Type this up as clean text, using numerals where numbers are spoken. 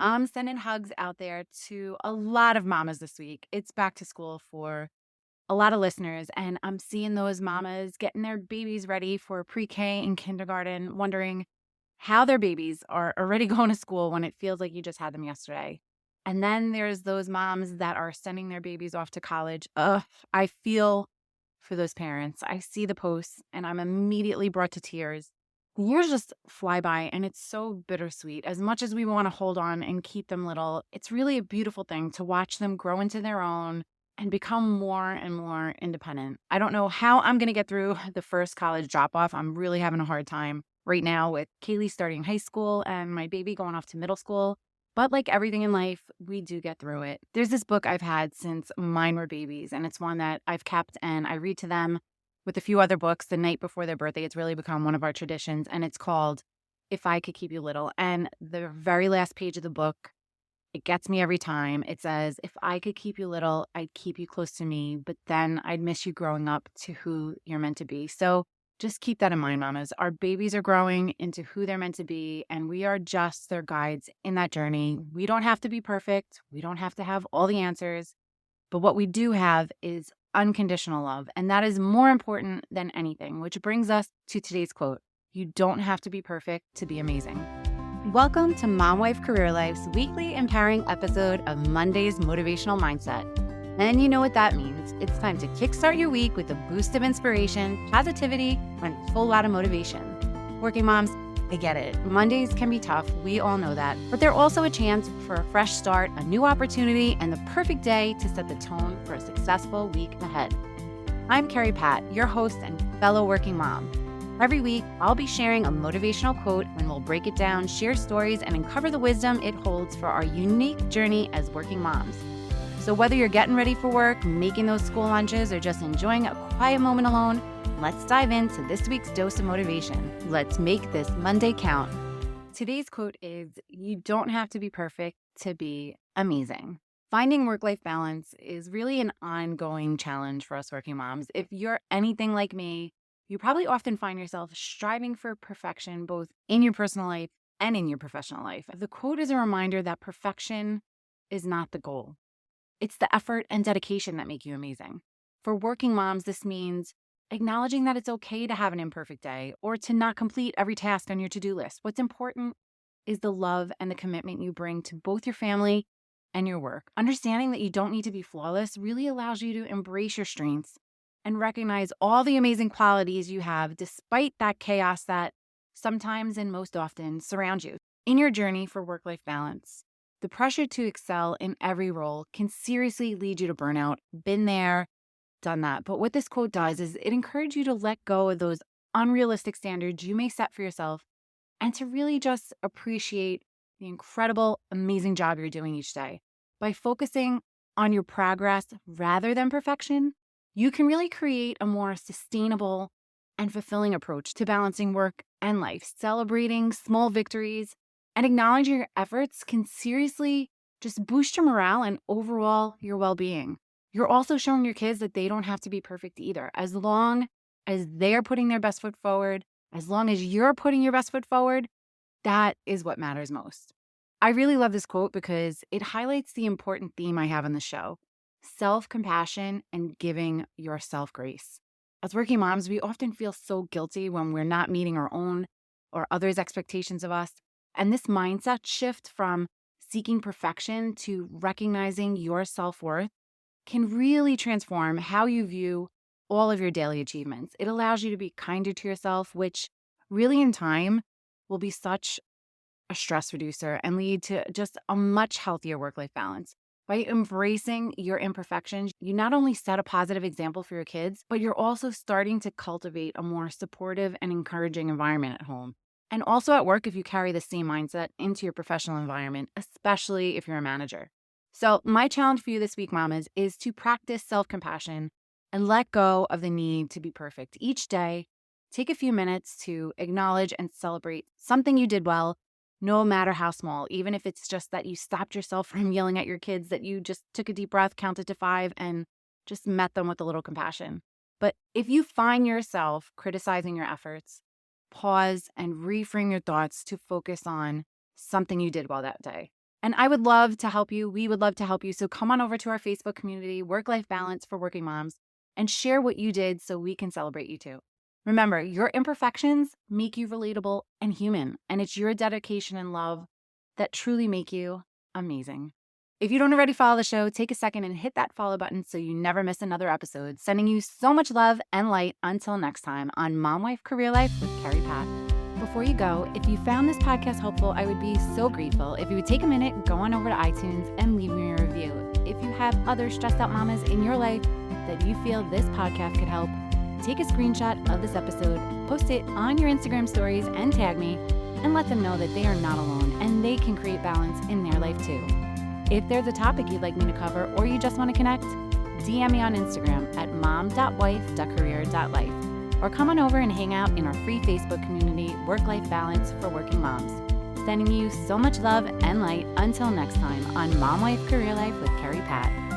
I'm sending hugs out there to a lot of mamas this week. It's back to school for a lot of listeners, and I'm seeing those mamas getting their babies ready for pre-K and kindergarten, wondering how their babies are already going to school when it feels like you just had them yesterday. And then there's those moms that are sending their babies off to college. Ugh, I feel for those parents. I see the posts and I'm immediately brought to tears. The years just fly by and it's so bittersweet. As much as we want to hold on and keep them little, it's really a beautiful thing to watch them grow into their own and become more and more independent. I don't know how I'm going to get through the first college drop off. I'm really having a hard time right now with Kaylee starting high school and my baby going off to middle school. But like everything in life, we do get through it. There's this book I've had since mine were babies, and it's one that I've kept and I read to them with a few other books the night before their birthday. It's really become one of our traditions, and it's called If I Could Keep You Little. And the very last page of the book, it gets me every time. It says, if I could keep you little, I'd keep you close to me, but then I'd miss you growing up to who you're meant to be. So just keep that in mind, mamas. Our babies are growing into who they're meant to be, and we are just their guides in that journey. We don't have to be perfect. We don't have to have all the answers, but what we do have is unconditional love. And that is more important than anything, which brings us to today's quote. You don't have to be perfect to be amazing. Welcome to Mom Wife Career Life's weekly empowering episode of Monday's Motivational Mindset. And you know what that means. It's time to kickstart your week with a boost of inspiration, positivity, and a full lot of motivation. Working moms, I get it. Mondays can be tough. We all know that. But they're also a chance for a fresh start, a new opportunity, and the perfect day to set the tone for a successful week ahead. I'm Carrie Pat, your host and fellow working mom. Every week, I'll be sharing a motivational quote and we'll break it down, share stories, and uncover the wisdom it holds for our unique journey as working moms. So whether you're getting ready for work, making those school lunches, or just enjoying a quiet moment alone, let's dive into this week's dose of motivation. Let's make this Monday count. Today's quote is, you don't have to be perfect to be amazing. Finding work-life balance is really an ongoing challenge for us working moms. If you're anything like me, you probably often find yourself striving for perfection both in your personal life and in your professional life. The quote is a reminder that perfection is not the goal. It's the effort and dedication that make you amazing. For working moms, this means acknowledging that it's okay to have an imperfect day or to not complete every task on your to-do list. What's important is the love and the commitment you bring to both your family and your work. Understanding that you don't need to be flawless really allows you to embrace your strengths and recognize all the amazing qualities you have despite that chaos that sometimes and most often surrounds you. In your journey for work-life balance, the pressure to excel in every role can seriously lead you to burnout. Been there, done that. But what this quote does is it encourages you to let go of those unrealistic standards you may set for yourself and to really just appreciate the incredible, amazing job you're doing each day. By focusing on your progress rather than perfection, you can really create a more sustainable and fulfilling approach to balancing work and life. Celebrating small victories and acknowledging your efforts can seriously just boost your morale and overall your well-being. You're also showing your kids that they don't have to be perfect either. As long as they're putting their best foot forward, as long as you're putting your best foot forward, that is what matters most. I really love this quote because it highlights the important theme I have on the show: self-compassion and giving yourself grace. As working moms, we often feel so guilty when we're not meeting our own or others' expectations of us. And this mindset shift from seeking perfection to recognizing your self-worth can really transform how you view all of your daily achievements. It allows you to be kinder to yourself, which really in time will be such a stress reducer and lead to just a much healthier work-life balance. By embracing your imperfections, you not only set a positive example for your kids, but you're also starting to cultivate a more supportive and encouraging environment at home. And also at work if you carry the same mindset into your professional environment, especially if you're a manager. So my challenge for you this week, mamas, is to practice self-compassion and let go of the need to be perfect. Each day, take a few minutes to acknowledge and celebrate something you did well, no matter how small, even if it's just that you stopped yourself from yelling at your kids, that you just took a deep breath, counted to 5, and just met them with a little compassion. But if you find yourself criticizing your efforts, pause and reframe your thoughts to focus on something you did well that day. And I would love to help you. We would love to help you. So come on over to our Facebook community, Work-Life Balance for Working Moms, and share what you did so we can celebrate you too. Remember, your imperfections make you relatable and human, and it's your dedication and love that truly make you amazing. If you don't already follow the show, take a second and hit that follow button so you never miss another episode. Sending you so much love and light until next time on Mom Wife Career Life with Carrie Pat. Before you go, if you found this podcast helpful, I would be so grateful if you would take a minute, go on over to iTunes and leave me a review. If you have other stressed out mamas in your life that you feel this podcast could help, take a screenshot of this episode, post it on your Instagram stories and tag me, and let them know that they are not alone and they can create balance in their life too. If there's a topic you'd like me to cover or you just want to connect, DM me on Instagram at mom.wife.career.life. Or come on over and hang out in our free Facebook community, Work-Life Balance for Working Moms. Sending you so much love and light until next time on Mom Wife Career Life with Carrie Pat.